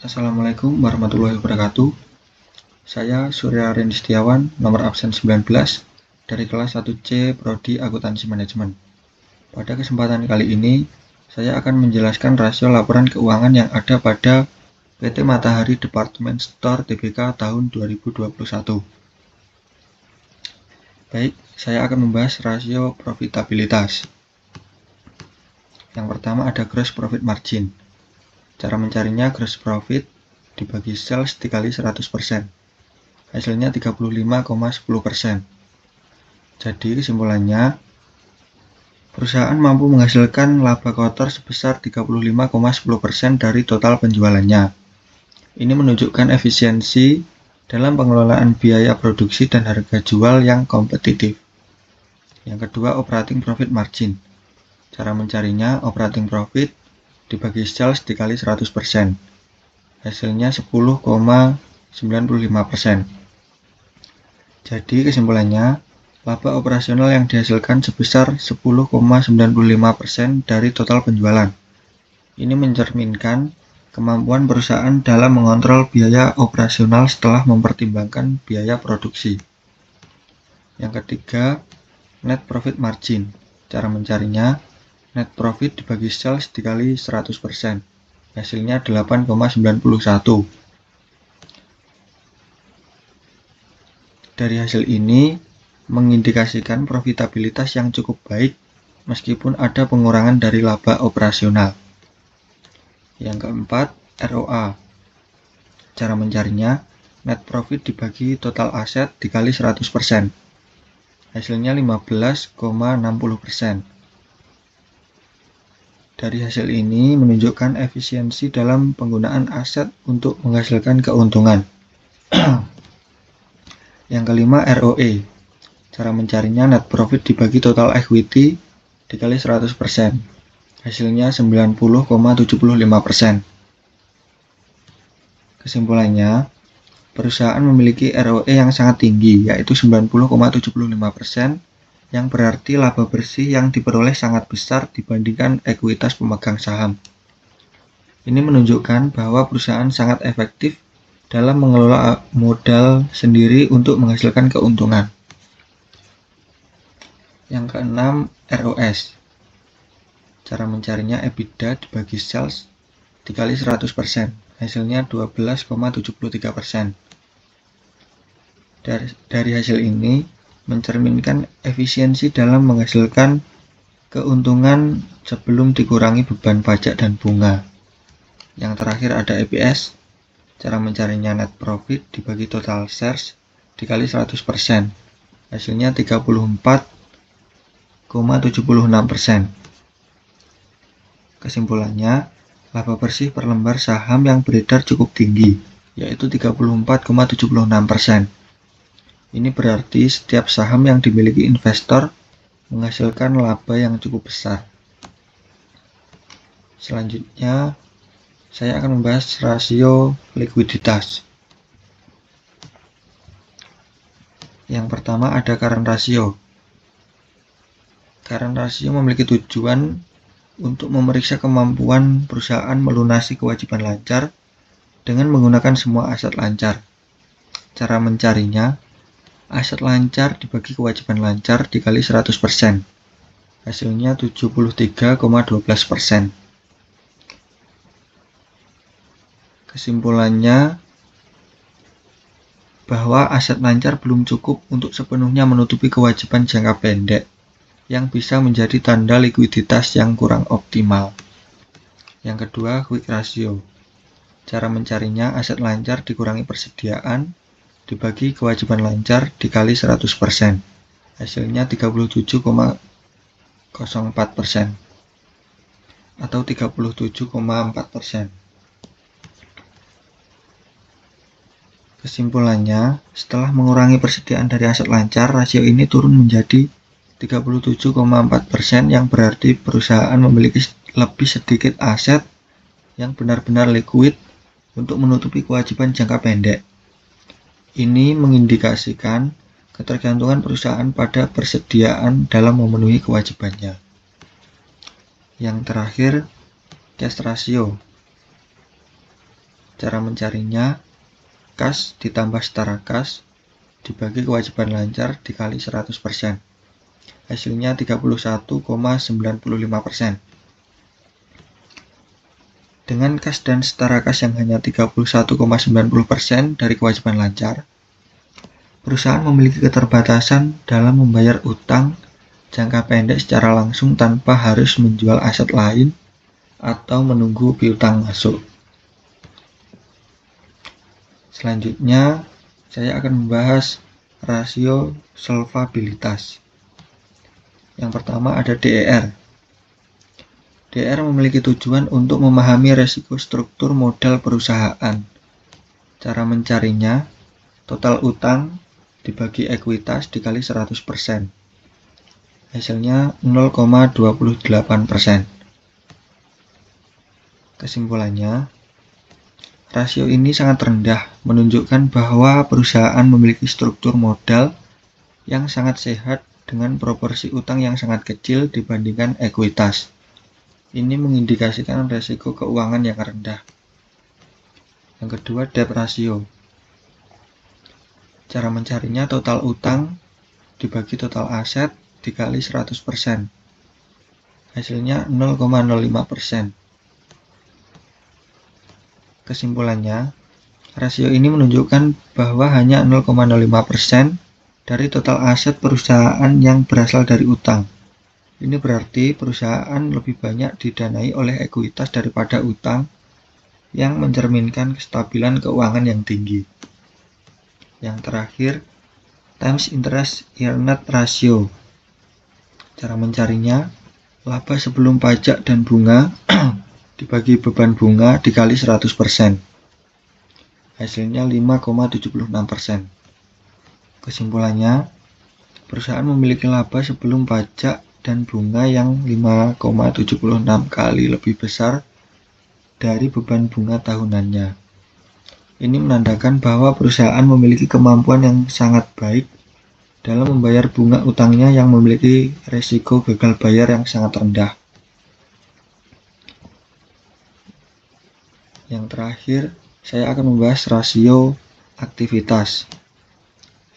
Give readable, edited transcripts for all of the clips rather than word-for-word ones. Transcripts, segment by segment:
Assalamualaikum warahmatullahi wabarakatuh. Saya Surya Rendi Setiawan, nomor absen 19 dari kelas 1C Prodi Akuntansi Manajemen. Pada kesempatan kali ini, saya akan menjelaskan rasio laporan keuangan yang ada pada PT Matahari Department Store Tbk tahun 2021. Baik, saya akan membahas rasio profitabilitas. Yang pertama ada gross profit margin. Cara mencarinya gross profit dibagi sales dikali 100%. Hasilnya 35,10%. Jadi kesimpulannya, perusahaan mampu menghasilkan laba kotor sebesar 35,10% dari total penjualannya. Ini menunjukkan efisiensi dalam pengelolaan biaya produksi dan harga jual yang kompetitif. Yang kedua, operating profit margin. Cara mencarinya, operating profit dibagi sales dikali 100%. Hasilnya 10,95%. Jadi kesimpulannya, laba operasional yang dihasilkan sebesar 10,95% dari total penjualan. Ini mencerminkan kemampuan perusahaan dalam mengontrol biaya operasional setelah mempertimbangkan biaya produksi. Yang ketiga, net profit margin. Cara mencarinya, net profit dibagi sales dikali 100%. Hasilnya 8,91. Dari hasil ini mengindikasikan profitabilitas yang cukup baik meskipun ada pengurangan dari laba operasional. Yang keempat, ROA. Cara mencarinya, net profit dibagi total aset dikali 100%. Hasilnya 15,60%. Dari hasil ini menunjukkan efisiensi dalam penggunaan aset untuk menghasilkan keuntungan. Yang kelima, ROE. Cara mencarinya, net profit dibagi total equity dikali 100%. Hasilnya 90,75%. Kesimpulannya, perusahaan memiliki ROE yang sangat tinggi, yaitu 90,75%, yang berarti laba bersih yang diperoleh sangat besar dibandingkan ekuitas pemegang saham. Ini menunjukkan bahwa perusahaan sangat efektif dalam mengelola modal sendiri untuk menghasilkan keuntungan. Yang keenam, ROS. Cara mencarinya, EBITDA dibagi sales dikali 100%. Hasilnya 12,73%. Dari hasil ini mencerminkan efisiensi dalam menghasilkan keuntungan sebelum dikurangi beban pajak dan bunga. Yang terakhir ada EPS. Cara mencarinya, net profit dibagi total shares dikali 100%. Hasilnya 34,76%. Kesimpulannya, laba bersih per lembar saham yang beredar cukup tinggi, yaitu 34,76%. Ini berarti setiap saham yang dimiliki investor menghasilkan laba yang cukup besar. Selanjutnya, saya akan membahas rasio likuiditas. Yang pertama ada current ratio. Current ratio memiliki tujuan untuk memeriksa kemampuan perusahaan melunasi kewajiban lancar dengan menggunakan semua aset lancar. Cara mencarinya, aset lancar dibagi kewajiban lancar dikali 100%. Hasilnya 73,12%. Kesimpulannya, bahwa aset lancar belum cukup untuk sepenuhnya menutupi kewajiban jangka pendek yang bisa menjadi tanda likuiditas yang kurang optimal. Yang kedua, quick ratio. Cara mencarinya, aset lancar dikurangi persediaan dibagi kewajiban lancar dikali 100%. Hasilnya 37,04% atau 37,4%. Kesimpulannya, setelah mengurangi persediaan dari aset lancar, rasio ini turun menjadi 37,4%, yang berarti perusahaan memiliki lebih sedikit aset yang benar-benar liquid untuk menutupi kewajiban jangka pendek. Ini mengindikasikan ketergantungan perusahaan pada persediaan dalam memenuhi kewajibannya. Yang terakhir, cash ratio. Cara mencarinya, kas ditambah setara kas dibagi kewajiban lancar dikali 100%. Hasilnya 31,95%. Dengan kas dan setara kas yang hanya 31,90% dari kewajiban lancar, perusahaan memiliki keterbatasan dalam membayar utang jangka pendek secara langsung tanpa harus menjual aset lain atau menunggu piutang masuk. Selanjutnya, saya akan membahas rasio solvabilitas. Yang pertama ada DER. DER memiliki tujuan untuk memahami resiko struktur modal perusahaan. Cara mencarinya, total utang dibagi ekuitas dikali 100%. Hasilnya 0,28%. Kesimpulannya, rasio ini sangat rendah, menunjukkan bahwa perusahaan memiliki struktur modal yang sangat sehat dengan proporsi utang yang sangat kecil dibandingkan ekuitas. Ini mengindikasikan resiko keuangan yang rendah. Yang kedua, debt ratio. Cara mencarinya, total utang dibagi total aset dikali 100%. Hasilnya 0,05%. Kesimpulannya, rasio ini menunjukkan bahwa hanya 0,05% dari total aset perusahaan yang berasal dari utang. Ini berarti perusahaan lebih banyak didanai oleh ekuitas daripada utang, yang mencerminkan kestabilan keuangan yang tinggi. Yang terakhir, times interest earned ratio. Cara mencarinya, laba sebelum pajak dan bunga dibagi beban bunga dikali 100%. Hasilnya 5,76%. Kesimpulannya, perusahaan memiliki laba sebelum pajak dan bunga yang 5,76 kali lebih besar dari beban bunga tahunannya. Ini menandakan bahwa perusahaan memiliki kemampuan yang sangat baik dalam membayar bunga utangnya yang memiliki risiko gagal bayar yang sangat rendah. Yang terakhir, saya akan membahas rasio aktivitas.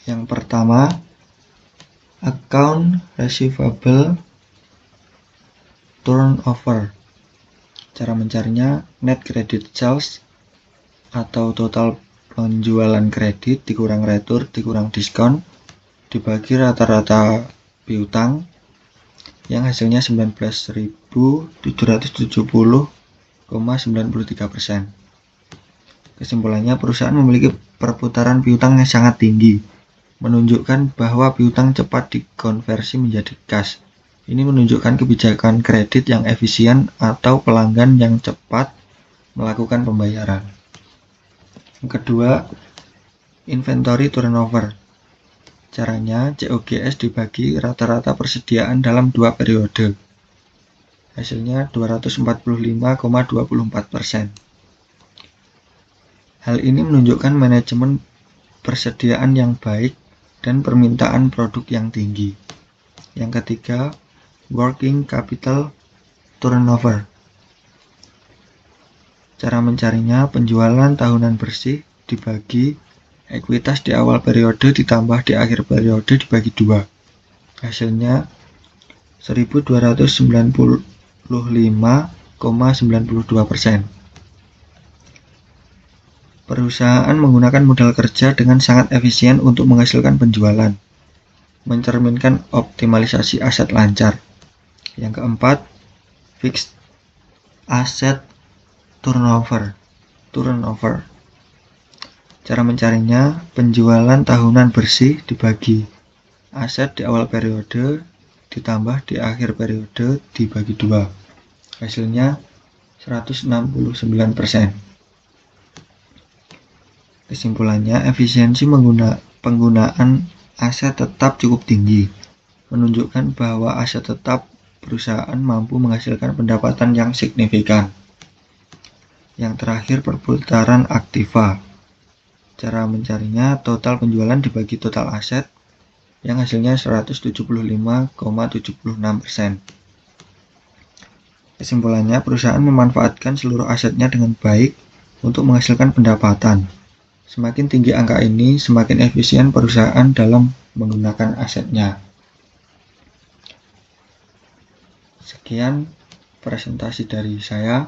Yang pertama, account receivable turnover. Cara mencarinya, net credit sales atau total penjualan kredit dikurang retur dikurang diskon dibagi rata-rata piutang yang hasilnya 19.770,93%. Kesimpulannya, perusahaan memiliki perputaran piutang yang sangat tinggi, menunjukkan bahwa piutang cepat dikonversi menjadi kas. Ini menunjukkan kebijakan kredit yang efisien atau pelanggan yang cepat melakukan pembayaran. Yang kedua, inventory turnover. Caranya, COGS dibagi rata-rata persediaan dalam 2 periode. Hasilnya 245,24%. Hal ini menunjukkan manajemen persediaan yang baik dan permintaan produk yang tinggi. Yang ketiga, working capital turnover. Cara mencarinya, penjualan tahunan bersih dibagi ekuitas di awal periode ditambah di akhir periode dibagi 2. Hasilnya 1295,92%. Perusahaan menggunakan modal kerja dengan sangat efisien untuk menghasilkan penjualan, mencerminkan optimalisasi aset lancar. Yang keempat, fixed asset turnover. Cara mencarinya, penjualan tahunan bersih dibagi aset di awal periode ditambah di akhir periode dibagi 2. Hasilnya 169%. Kesimpulannya, efisiensi penggunaan aset tetap cukup tinggi, menunjukkan bahwa aset tetap perusahaan mampu menghasilkan pendapatan yang signifikan. Yang terakhir, perputaran aktiva. Cara mencarinya, total penjualan dibagi total aset, yang hasilnya 175,76%. Kesimpulannya, perusahaan memanfaatkan seluruh asetnya dengan baik untuk menghasilkan pendapatan. Semakin tinggi angka ini, semakin efisien perusahaan dalam menggunakan asetnya. Sekian presentasi dari saya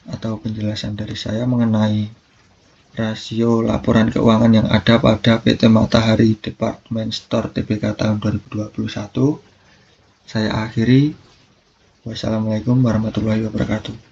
atau penjelasan dari saya mengenai rasio laporan keuangan yang ada pada PT Matahari Department Store Tbk tahun 2021. Saya akhiri. Wassalamualaikum warahmatullahi wabarakatuh.